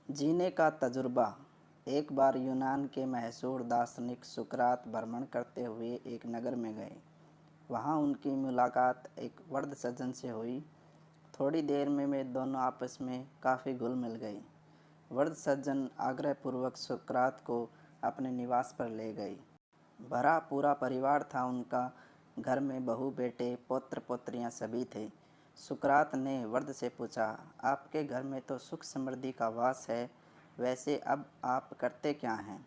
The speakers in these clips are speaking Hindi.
जीने का तजुर्बा। एक बार यूनान के मशहूर दार्शनिक सुकरात भ्रमण करते हुए एक नगर में गए। वहाँ उनकी मुलाकात एक वृद्ध सज्जन से हुई। थोड़ी देर में वे दोनों आपस में काफ़ी घुल मिल गए। वृद्ध सज्जन आग्रहपूर्वक सुकरात को अपने निवास पर ले गए। भरा पूरा परिवार था उनका। घर में बहू बेटे पौत्र पौत्रियाँ सभी थे। सुकरात ने वृद्ध से पूछा, आपके घर में तो सुख समृद्धि का वास है, वैसे अब आप करते क्या हैं?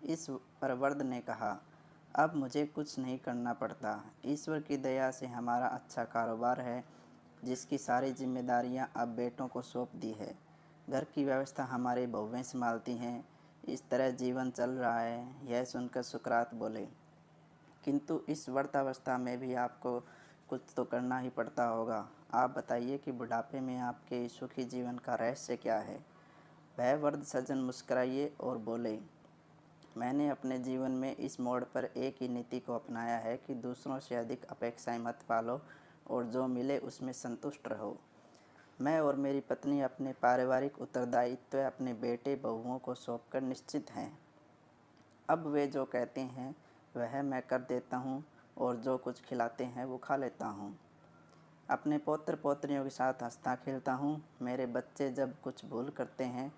इस पर वृद्ध ने कहा, अब मुझे कुछ नहीं करना पड़ता। ईश्वर की दया से हमारा अच्छा कारोबार है, जिसकी सारी जिम्मेदारियां अब बेटों को सौंप दी है। घर की व्यवस्था हमारे बहुएं संभालती हैं। इस तरह जीवन चल रहा है। यह सुनकर सुकरात बोले, किंतु इस वृद्धावस्था में भी आपको कुछ तो करना ही पड़ता होगा। आप बताइए कि बुढ़ापे में आपके सुखी जीवन का रहस्य क्या है? वह वृद्ध सज्जन मुस्कुराए और बोले, मैंने अपने जीवन में इस मोड़ पर एक ही नीति को अपनाया है कि दूसरों से अधिक अपेक्षाएं मत पालो और जो मिले उसमें संतुष्ट रहो। मैं और मेरी पत्नी अपने पारिवारिक उत्तरदायित्व अपने बेटे बहुओं को सौंपकर निश्चित हैं। अब वे जो कहते हैं वह मैं कर देता हूँ और जो कुछ खिलाते हैं वो खा लेता हूँ। अपने पौत्र पौत्रियों के साथ हंसता खेलता हूँ। मेरे बच्चे जब कुछ भूल करते हैं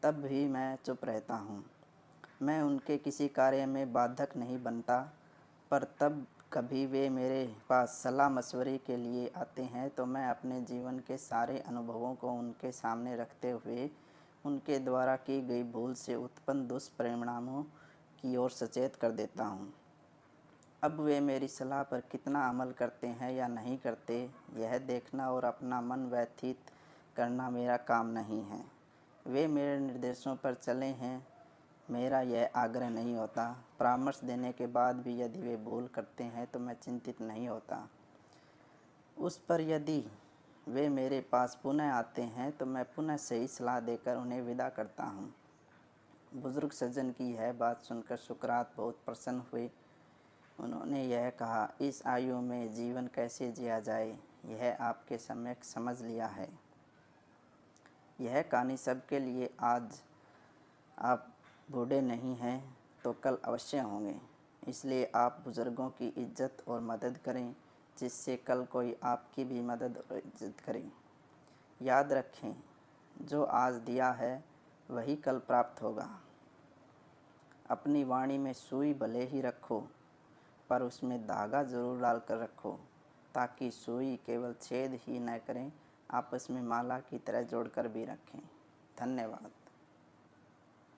तब भी मैं चुप रहता हूँ। मैं उनके किसी कार्य में बाधक नहीं बनता, पर तब कभी वे मेरे पास सलाह मशवरे के लिए आते हैं तो मैं अपने जीवन के सारे अनुभवों को उनके सामने रखते हुए उनके द्वारा की गई भूल से उत्पन्न दुष्परिणामों की ओर सचेत कर देता हूँ। अब वे मेरी सलाह पर कितना अमल करते हैं या नहीं करते, यह देखना और अपना मन व्यथित करना मेरा काम नहीं है। वे मेरे निर्देशों पर चले हैं, मेरा यह आग्रह नहीं होता। परामर्श देने के बाद भी यदि वे भूल करते हैं तो मैं चिंतित नहीं होता। उस पर यदि वे मेरे पास पुनः आते हैं तो मैं पुनः सही सलाह देकर उन्हें विदा करता हूँ। बुजुर्ग सज्जन की यह बात सुनकर सुकरात बहुत प्रसन्न हुए। उन्होंने यह कहा, इस आयु में जीवन कैसे जिया जाए, यह आपके सम्यक समझ लिया है। यह कहानी सबके लिए। आज आप बूढ़े नहीं हैं तो कल अवश्य होंगे, इसलिए आप बुज़ुर्गों की इज्जत और मदद करें, जिससे कल कोई आपकी भी मदद और इज्जत करे। याद रखें, जो आज दिया है वही कल प्राप्त होगा। अपनी वाणी में सुई भले ही रखो, पर उसमें धागा जरूर डाल कर रखो, ताकि सुई केवल छेद ही न करें, आपस में माला की तरह जोड़कर भी रखें। धन्यवाद।